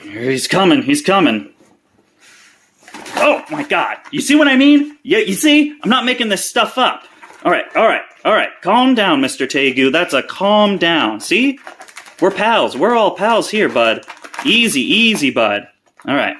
He's coming, he's coming. Oh my god, you see what I mean? Yeah, you see? I'm not making this stuff up. Alright. Calm down, Mr. Tegu. That's a calm down. See? We're pals. We're all pals here, bud. Easy, bud. Alright.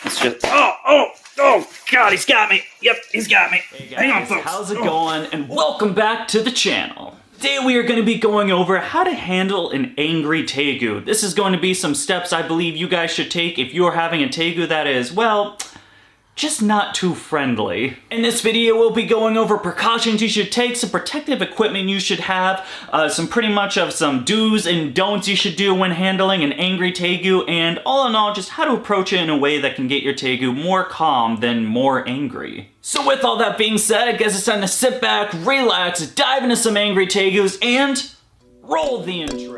Let's just... Oh, God, he's got me. Yep, he's got me. Hey guys, hang on, folks. How's it going? And welcome back to the channel. Today we are going to be going over how to handle an angry Tegu. This is going to be some steps I believe you guys should take if you're having a Tegu that is, well, just not too friendly. In this video, we'll be going over precautions you should take, some protective equipment you should have, some do's and don'ts you should do when handling an angry Tegu, and all in all, just how to approach it in a way that can get your Tegu more calm than more angry. So with all that being said, I guess it's time to sit back, relax, dive into some angry Tegus, and roll the intro.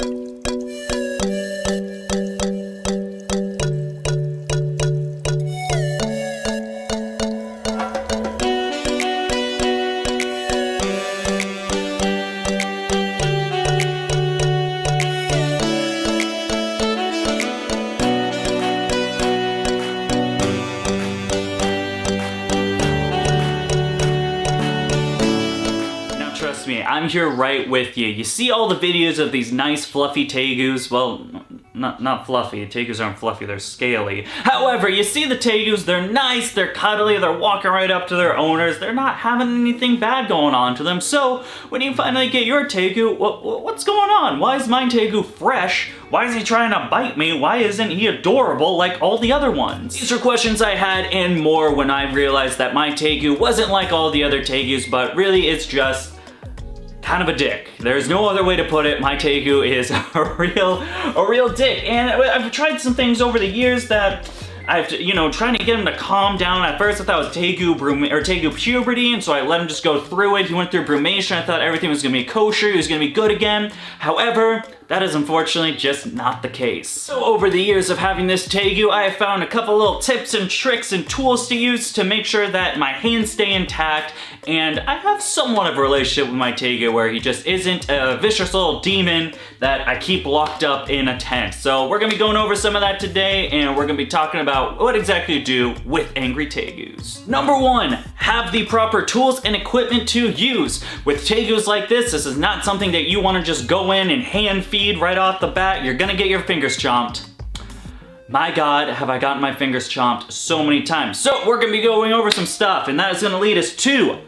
Trust me, I'm here right with you. You see all the videos of these nice fluffy Tegus, well, not fluffy, Tegus aren't fluffy, they're scaly. However, you see the Tegus, they're nice, they're cuddly, they're walking right up to their owners, they're not having anything bad going on to them, so when you finally get your Tegu, what's going on? Why is my Tegu fresh? Why is he trying to bite me? Why isn't he adorable like all the other ones? These are questions I had and more when I realized that my Tegu wasn't like all the other Tegus, but really it's just kind of a dick. There's no other way to put it. My Tegu is a real dick. And I've tried some things over the years that trying to get him to calm down. At first I thought it was Tegu puberty, and so I let him just go through it. He went through brumation. I thought everything was gonna be kosher. He was gonna be good again. However, that is unfortunately just not the case. So over the years of having this Tegu, I have found a couple little tips and tricks and tools to use to make sure that my hands stay intact, and I have somewhat of a relationship with my Tegu where he just isn't a vicious little demon that I keep locked up in a tent. So we're gonna be going over some of that today, and we're gonna be talking about what exactly to do with angry Tegus. Number one, have the proper tools and equipment to use. With Tegus like this is not something that you wanna just go in and hand feed right off the bat. You're gonna get your fingers chomped. My God, have I gotten my fingers chomped so many times. So we're gonna be going over some stuff, and that is gonna lead us to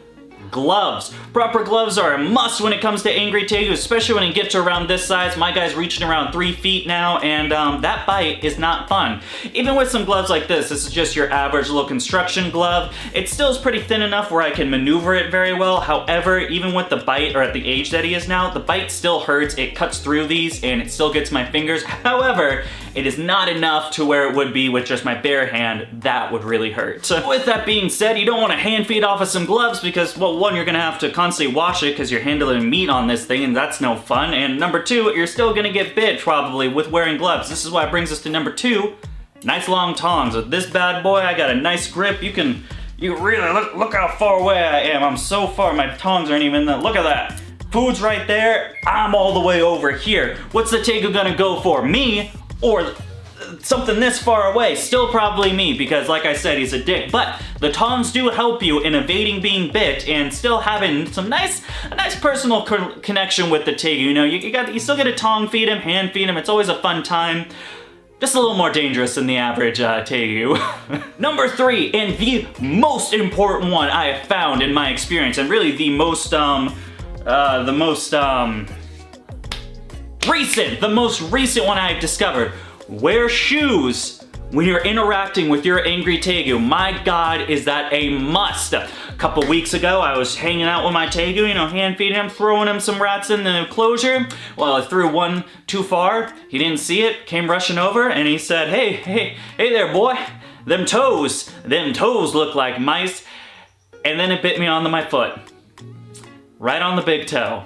gloves. Proper gloves are a must when it comes to angry Tegus, especially when it gets to around this size. My guy's reaching around 3 feet now, and that bite is not fun. Even with some gloves like this is just your average little construction glove. It still is pretty thin enough where I can maneuver it very well. However, even with the bite, or at the age that he is now, the bite still hurts. It cuts through these, and it still gets my fingers. However, it is not enough to where it would be with just my bare hand. That would really hurt. So with that being said, you don't want to hand feed off of some gloves because, well, one, you're gonna have to constantly wash it because you're handling meat on this thing, and that's no fun. And number two, you're still gonna get bit probably with wearing gloves. This is why it brings us to number two, nice long tongs. With this bad boy, I got a nice grip. You really, look how far away I am. I'm so far, my tongs aren't even, look at that. Food's right there, I'm all the way over here. What's the Tegu gonna go for, me or something this far away? Still probably me, because like I said, he's a dick. But the tongs do help you in evading being bit and still having some a nice personal connection with the Tegu. You know, you still get to tongue feed him, hand feed him. It's always a fun time. Just a little more dangerous than the average Tegu. Number three, and the most important one I have found in my experience, and really the most recent one I've discovered. Wear shoes when you're interacting with your angry Tegu. My God, is that a must. A couple weeks ago, I was hanging out with my Tegu, hand feeding him, throwing him some rats in the enclosure. Well, I threw one too far. He didn't see it, came rushing over, and he said, hey there, boy. Them toes look like mice. And then it bit me on my foot. Right on the big toe.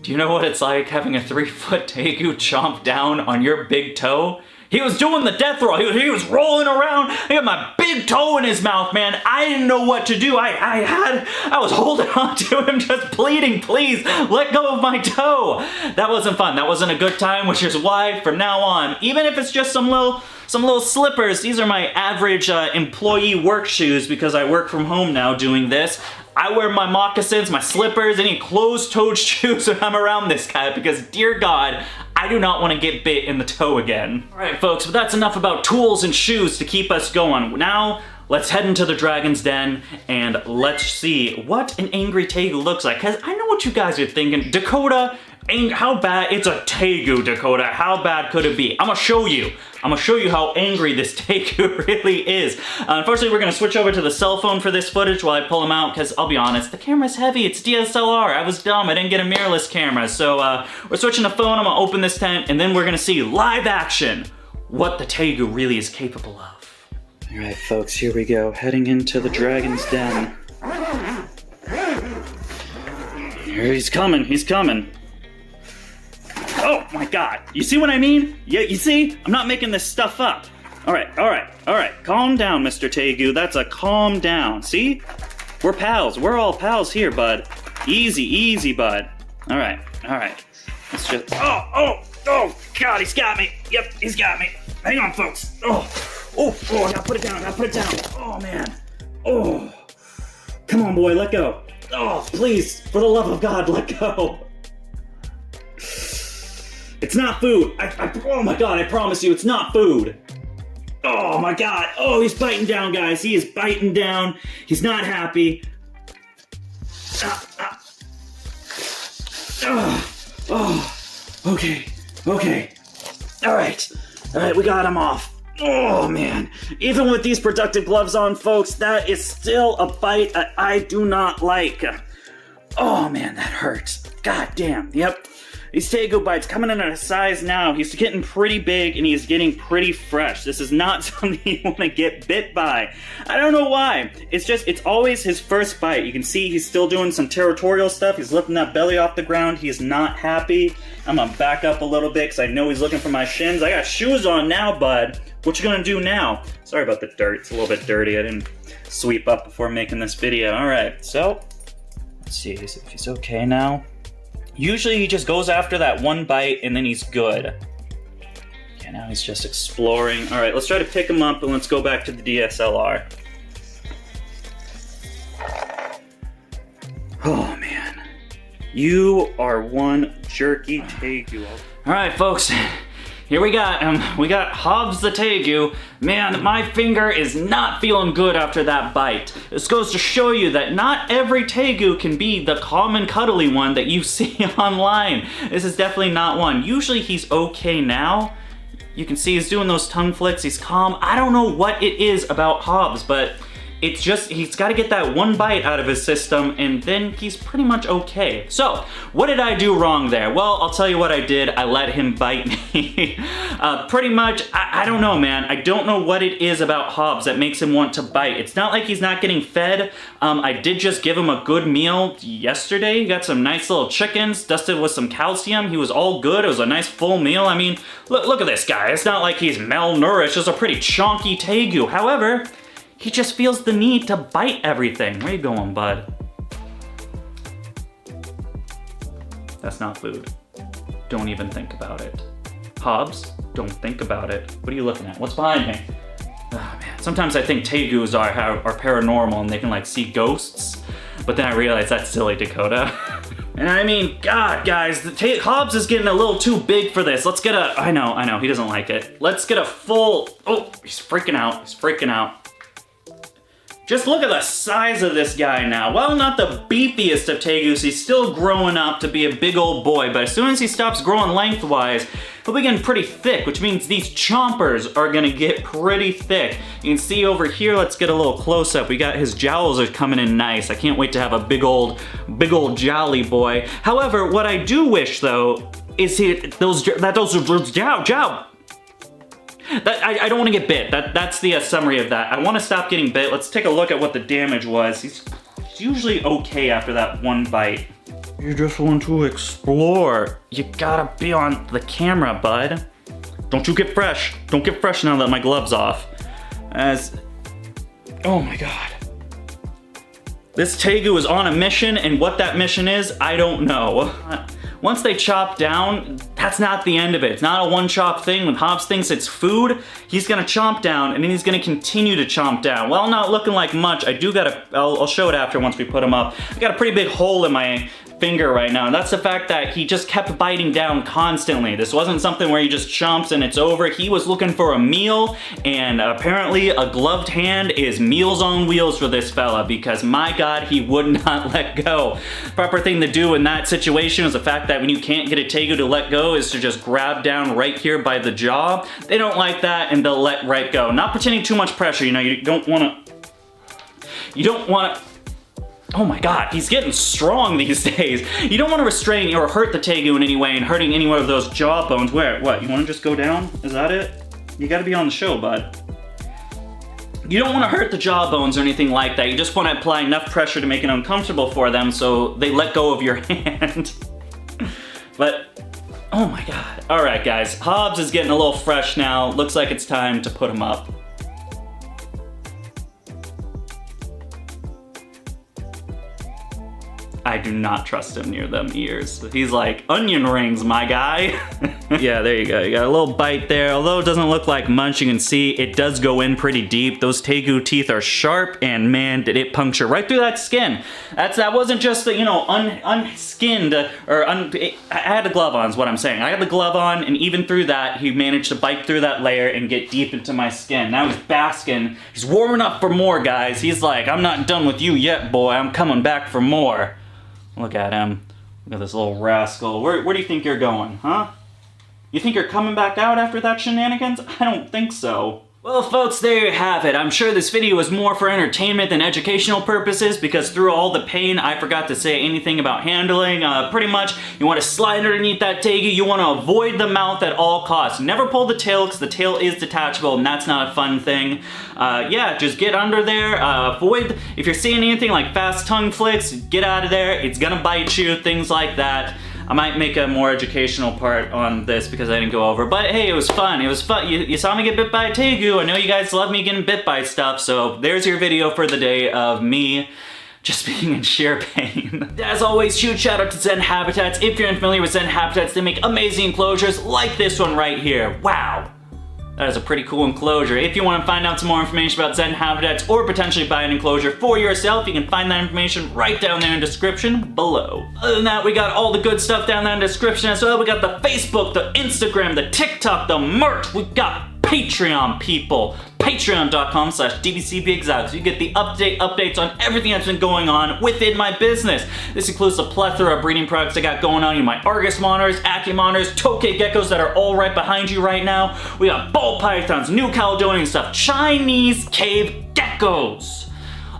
Do you know what it's like having a 3-foot Tegu chomp down on your big toe? He was doing the death roll. He was rolling around. He had my big toe in his mouth, man. I didn't know what to do. I was holding on to him, just pleading, please, let go of my toe. That wasn't fun. That wasn't a good time, which is why, from now on, even if it's just some little slippers, these are my average employee work shoes because I work from home now doing this. I wear my moccasins, my slippers, any closed-toed shoes when I'm around this guy because, dear God, I do not want to get bit in the toe again. Alright folks, but that's enough about tools and shoes to keep us going. Now, let's head into the Dragon's Den and let's see what an angry Tegu looks like. Because I know what you guys are thinking. Dakota, how bad? It's a Tegu, Dakota. How bad could it be? I'm gonna show you. I'm gonna show you how angry this Tegu really is. Unfortunately, we're gonna switch over to the cell phone for this footage while I pull him out, because I'll be honest, the camera's heavy. It's DSLR. I was dumb. I didn't get a mirrorless camera. So we're switching to phone. I'm gonna open this tent, and then we're gonna see live action what the Tegu really is capable of. All right, folks, here we go. Heading into the Dragon's Den. Here he's coming. He's coming. Oh my God, you see what I mean? Yeah, you see? I'm not making this stuff up. All right. Calm down, Mr. Tegu. That's a calm down. See? We're pals. We're all pals here, bud. Easy, bud. All right. Let's just, oh, God, he's got me. Yep, he's got me. Hang on, folks. Oh, I gotta put it down. Oh, man. Oh, come on, boy, let go. Oh, please, for the love of God, let go. It's not food. Oh my God, I promise you, it's not food. Oh my God. Oh, he's biting down, guys. He is biting down. He's not happy. Okay. All right, we got him off. Oh man, even with these protective gloves on, folks, that is still a bite I do not like. Oh man, that hurts. God damn, yep. These Tegu bites coming in at a size now. He's getting pretty big and he's getting pretty fresh. This is not something you want to get bit by. I don't know why. It's always his first bite. You can see he's still doing some territorial stuff. He's lifting that belly off the ground. He's not happy. I'm gonna back up a little bit because I know he's looking for my shins. I got shoes on now, bud. What you gonna do now? Sorry about the dirt. It's a little bit dirty. I didn't sweep up before making this video. All right, so let's see if he's okay now. Usually he just goes after that one bite and then he's good. Okay, now he's just exploring. All right, let's try to pick him up and let's go back to the DSLR. Oh man, you are one jerky Tegu. All right, folks. Here we got Hobbs the Tegu. Man, my finger is not feeling good after that bite. This goes to show you that not every Tegu can be the calm and cuddly one that you see online. This is definitely not one. Usually he's okay now. You can see he's doing those tongue flicks, he's calm. I don't know what it is about Hobbs, but it's just, he's got to get that one bite out of his system and then he's pretty much okay. So, what did I do wrong there? Well, I'll tell you what I did. I let him bite me. Pretty much, I don't know, man. I don't know what it is about Hobbs that makes him want to bite. It's not like he's not getting fed. I did just give him a good meal yesterday. He got some nice little chickens, dusted with some calcium. He was all good. It was a nice full meal. I mean, look at this guy. It's not like he's malnourished. It's a pretty chonky Tegu. However, he just feels the need to bite everything. Where you going, bud? That's not food. Don't even think about it. Hobbs, don't think about it. What are you looking at? What's behind me? Oh, man. Sometimes I think Tegus are paranormal and they can like see ghosts, but then I realize that's silly, Dakota. And I mean, God, guys, Hobbs is getting a little too big for this. Let's get a, I know, he doesn't like it. Let's get a full, oh, he's freaking out. Just look at the size of this guy now. Well, not the beefiest of Tegus. He's still growing up to be a big old boy, but as soon as he stops growing lengthwise, he'll be getting pretty thick, which means these chompers are gonna get pretty thick. You can see over here, let's get a little close up. We got his jowls are coming in nice. I can't wait to have a big old jolly boy. However, what I do wish though, is those jow. I don't want to get bit. That's the summary of that. I want to stop getting bit. Let's take a look at what the damage was. He's usually okay after that one bite. You just want to explore. You gotta be on the camera, bud. Don't you get fresh. Don't get fresh now that my glove's off. Oh my god. This Tegu is on a mission, and what that mission is, I don't know. Once they chop down, that's not the end of it. It's not a one-chop thing. When Hobbs thinks it's food, he's gonna chomp down, and then he's gonna continue to chomp down. Well, not looking like much. I'll show it after once we put him up. I got a pretty big hole in my finger right now, and that's the fact that he just kept biting down constantly. This wasn't something where he just chomps and it's over. He was looking for a meal, and apparently a gloved hand is meals on wheels for this fella, because my god, he would not let go. Proper thing to do in that situation is the fact that when you can't get a Tegu to let go is to just grab down right here by the jaw. They don't like that, and they'll let right go. Not pretending too much pressure, you know, you don't wanna... Oh my god, he's getting strong these days. You don't want to restrain or hurt the Tegu in any way, and hurting any one of those jaw bones. What, you want to just go down? Is that it? You gotta be on the show, bud. You don't want to hurt the jaw bones or anything like that. You just want to apply enough pressure to make it uncomfortable for them so they let go of your hand. But, oh my god. Alright guys, Hobbs is getting a little fresh now. Looks like it's time to put him up. I do not trust him near them ears. He's like, onion rings, my guy. Yeah, there you go. You got a little bite there. Although it doesn't look like much, you can see it does go in pretty deep. Those Tegu teeth are sharp, and man, did it puncture right through that skin. That wasn't just the, you know, unskinned, I had a glove on is what I'm saying. I had the glove on, and even through that, he managed to bite through that layer and get deep into my skin. Now he's basking. He's warming up for more, guys. He's like, I'm not done with you yet, boy. I'm coming back for more. Look at him. Look at this little rascal. Where do you think you're going, huh? You think you're coming back out after that shenanigans? I don't think so. Well, folks, there you have it. I'm sure this video was more for entertainment than educational purposes, because through all the pain, I forgot to say anything about handling. Pretty much, you want to slide underneath that Tegu. You want to avoid the mouth at all costs. Never pull the tail, because the tail is detachable, and that's not a fun thing. Yeah, just get under there. Avoid, if you're seeing anything like fast tongue flicks, get out of there. It's gonna bite you, things like that. I might make a more educational part on this because I didn't go over, but hey, it was fun. It was fun. You saw me get bit by a Tegu. I know you guys love me getting bit by stuff, so there's your video for the day of me just being in sheer pain. As always, huge shout out to Zen Habitats. If you're unfamiliar with Zen Habitats, they make amazing enclosures like this one right here. Wow. That is a pretty cool enclosure. If you want to find out some more information about Zen Habitats or potentially buy an enclosure for yourself, you can find that information right down there in the description below. Other than that, we got all the good stuff down there in the description as well. We got the Facebook, the Instagram, the TikTok, the merch. We got Patreon, people. Patreon.com/DBCBExotics. You get the updates on everything that's been going on within my business. This includes the plethora of breeding products I got going on. You know, my Argus monitors, Ackie monitors, tokay geckos that are all right behind you right now. We got ball pythons, New Caledonian stuff, Chinese cave geckos.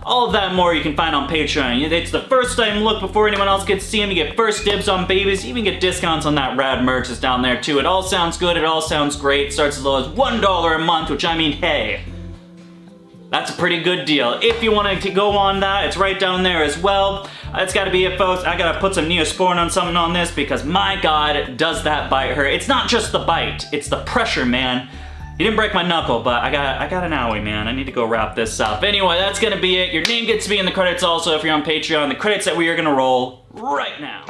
All of that and more you can find on Patreon. It's the first time look before anyone else gets to see them. You get first dibs on babies. You even get discounts on that rad merch that's down there too. It all sounds good. It all sounds great. It starts as low as $1 a month, which I mean, hey, that's a pretty good deal. If you want to go on that, it's right down there as well. That's got to be it, folks. I got to put some Neosporin on something on this because my God, does that bite hurt. It's not just the bite. It's the pressure, man. He didn't break my knuckle, but I got an owie, man. I need to go wrap this up. Anyway, that's gonna be it. Your name gets to be in the credits also if you're on Patreon. The credits that we are gonna roll right now.